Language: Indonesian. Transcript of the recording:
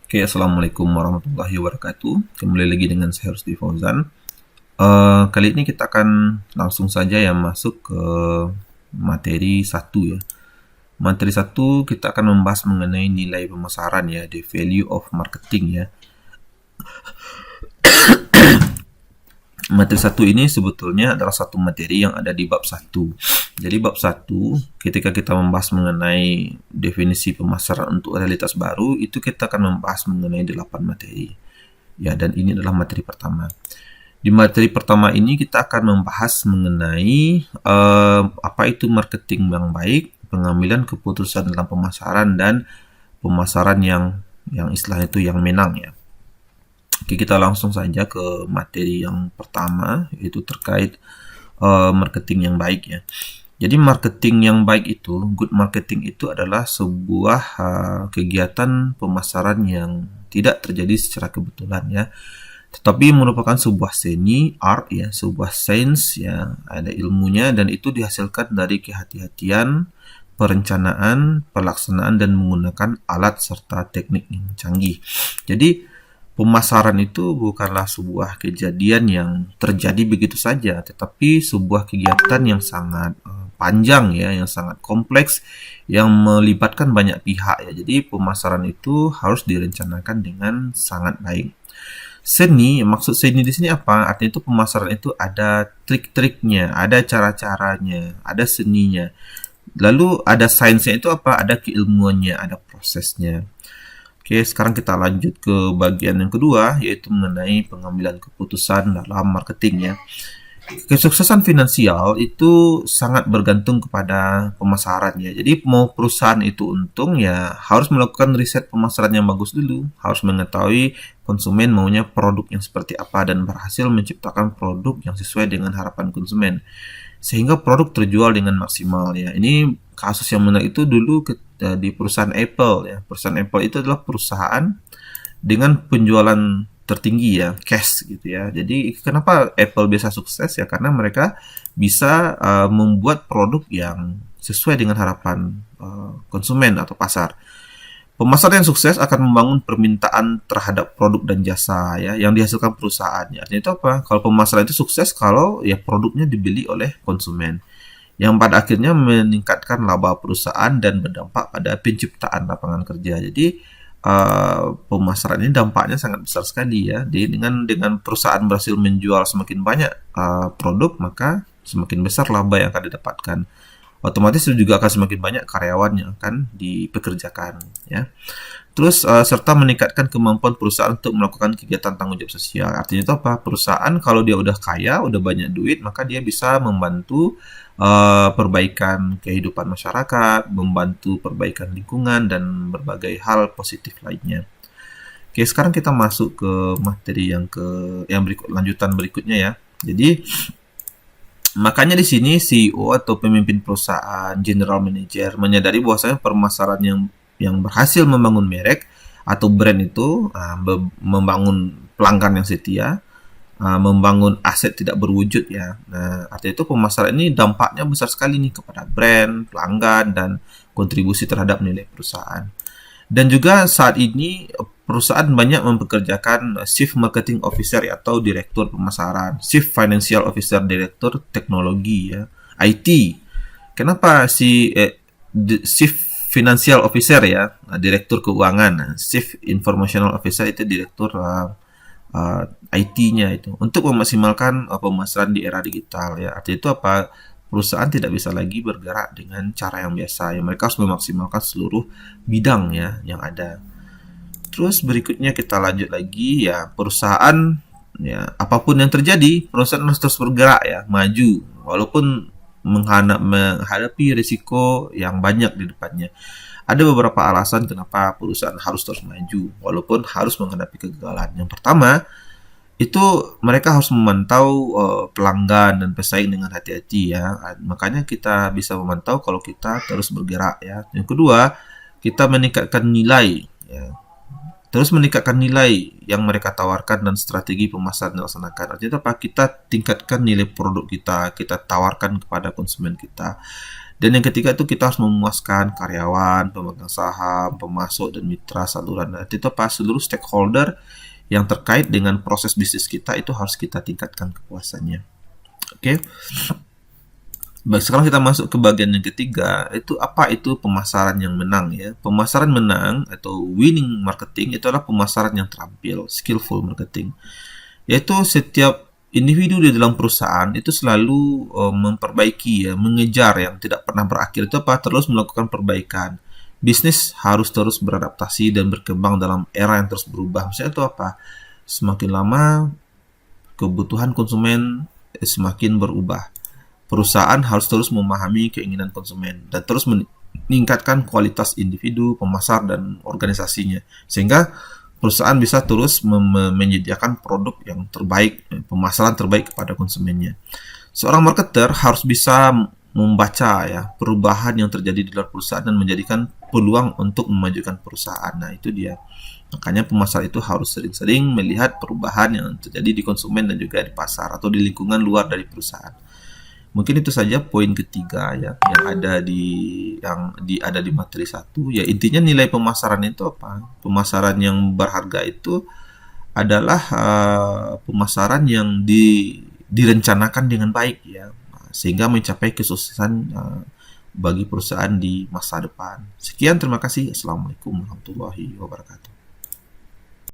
Oke, Assalamualaikum warahmatullahi wabarakatuh. Kembali lagi dengan saya Rusdi Fauzan. Kali ini kita akan langsung saja ya masuk ke materi satu ya. Materi satu kita akan membahas mengenai nilai pemasaran ya, the value of marketing ya. Materi satu ini sebetulnya adalah satu materi yang ada di bab 1. Jadi bab 1, ketika kita membahas mengenai definisi pemasaran untuk realitas baru, itu kita akan membahas mengenai 8 materi. Ya, dan ini adalah materi pertama. Di materi pertama ini kita akan membahas mengenai apa itu marketing yang baik, pengambilan keputusan dalam pemasaran, dan pemasaran yang istilahnya itu yang menang ya. Oke, kita langsung saja ke materi yang pertama, yaitu terkait marketing yang baik ya. Jadi marketing yang baik itu, good marketing itu adalah sebuah kegiatan pemasaran yang tidak terjadi secara kebetulan ya, tetapi merupakan sebuah seni, art ya, sebuah sains ya, ada ilmunya, dan itu dihasilkan dari kehati-hatian, perencanaan, pelaksanaan, dan menggunakan alat serta teknik yang canggih. Jadi pemasaran itu bukanlah sebuah kejadian yang terjadi begitu saja, tetapi sebuah kegiatan yang sangat panjang ya, yang sangat kompleks, yang melibatkan banyak pihak ya. Jadi pemasaran itu harus direncanakan dengan sangat baik. Seni, maksud seni di sini apa? Artinya itu pemasaran itu ada trik-triknya, ada cara-caranya, ada seninya. Lalu ada sainsnya itu apa? Ada keilmuannya, ada prosesnya. Oke, sekarang kita lanjut ke bagian yang kedua, yaitu mengenai pengambilan keputusan dalam marketing ya. Kesuksesan finansial itu sangat bergantung kepada pemasaran ya. Jadi mau perusahaan itu untung ya harus melakukan riset pemasaran yang bagus dulu, harus mengetahui konsumen maunya produk yang seperti apa dan berhasil menciptakan produk yang sesuai dengan harapan konsumen, sehingga produk terjual dengan maksimal ya. Ini kasus yang menarik itu dulu di perusahaan Apple ya. Perusahaan Apple itu adalah perusahaan dengan penjualan tertinggi ya, cash gitu ya. Jadi kenapa Apple bisa sukses ya? Karena mereka bisa membuat produk yang sesuai dengan harapan konsumen atau pasar. Pemasaran yang sukses akan membangun permintaan terhadap produk dan jasa ya yang dihasilkan perusahaannya. Artinya itu apa? Kalau pemasaran itu sukses kalau ya produknya dibeli oleh konsumen, yang pada akhirnya meningkatkan laba perusahaan dan berdampak pada penciptaan lapangan kerja. Jadi pemasaran ini dampaknya sangat besar sekali ya. Jadi dengan perusahaan berhasil menjual semakin banyak produk, maka semakin besar laba yang akan didapatkan. Otomatis itu juga akan semakin banyak karyawan yang akan dipekerjakan ya. Terus serta meningkatkan kemampuan perusahaan untuk melakukan kegiatan tanggung jawab sosial. Artinya itu apa? Perusahaan kalau dia udah kaya, udah banyak duit, maka dia bisa membantu perbaikan kehidupan masyarakat, membantu perbaikan lingkungan, dan berbagai hal positif lainnya. Oke, sekarang kita masuk ke materi yang lanjutan berikutnya ya. Jadi makanya di sini CEO atau pemimpin perusahaan, general manager menyadari bahwasanya permasalahan yang berhasil membangun merek atau brand itu membangun pelanggan yang setia, membangun aset tidak berwujud ya. Nah, artinya itu pemasaran ini dampaknya besar sekali nih kepada brand, pelanggan, dan kontribusi terhadap nilai perusahaan. Dan juga saat ini perusahaan banyak mempekerjakan Chief Marketing Officer atau Direktur Pemasaran, Chief Financial Officer, Direktur Teknologi ya, IT. Kenapa Chief Financial Officer ya, Direktur Keuangan, Chief Informational Officer itu Direktur IT-nya itu, untuk memaksimalkan pemasaran di era digital ya. Artinya itu apa? Perusahaan tidak bisa lagi bergerak dengan cara yang biasa ya. Mereka harus memaksimalkan seluruh bidang ya yang ada. Terus berikutnya kita lanjut lagi ya, perusahaan ya, apapun yang terjadi, perusahaan harus terus bergerak ya, maju walaupun menghadapi risiko yang banyak di depannya. Ada beberapa alasan kenapa perusahaan harus terus maju walaupun harus menghadapi kegagalan. Yang pertama, itu mereka harus memantau pelanggan dan pesaing dengan hati-hati ya. Makanya kita bisa memantau kalau kita terus bergerak ya. Yang kedua, kita meningkatkan nilai ya. Terus meningkatkan nilai yang mereka tawarkan dan strategi pemasaran dilaksanakan. Artinya apa? Kita tingkatkan nilai produk kita tawarkan kepada konsumen kita. Dan yang ketiga itu kita harus memuaskan karyawan, pemegang saham, pemasok, dan mitra saluran. Nah, itu apa? Seluruh stakeholder yang terkait dengan proses bisnis kita itu harus kita tingkatkan kepuasannya. Oke. Baik, sekarang kita masuk ke bagian yang ketiga, itu apa itu pemasaran yang menang ya. Pemasaran menang atau winning marketing itu adalah pemasaran yang terampil, skillful marketing. Yaitu setiap individu di dalam perusahaan itu selalu memperbaiki ya, mengejar yang tidak pernah berakhir itu apa? Terus melakukan perbaikan. Bisnis harus terus beradaptasi dan berkembang dalam era yang terus berubah. Misalnya itu apa? Semakin lama kebutuhan konsumen semakin berubah. Perusahaan harus terus memahami keinginan konsumen dan terus meningkatkan kualitas individu, pemasar, dan organisasinya. Sehingga perusahaan bisa terus menyediakan produk yang terbaik, pemasaran terbaik kepada konsumennya. Seorang marketer harus bisa membaca ya perubahan yang terjadi di luar perusahaan dan menjadikan peluang untuk memajukan perusahaan. Nah, itu dia. Makanya pemasar itu harus sering-sering melihat perubahan yang terjadi di konsumen dan juga di pasar atau di lingkungan luar dari perusahaan. Mungkin itu saja poin ketiga ya yang ada di materi 1. Ya, intinya nilai pemasaran itu apa? Pemasaran yang berharga itu adalah pemasaran yang direncanakan dengan baik ya, sehingga mencapai kesuksesan bagi perusahaan di masa depan. Sekian, terima kasih. Assalamualaikum warahmatullahi wabarakatuh.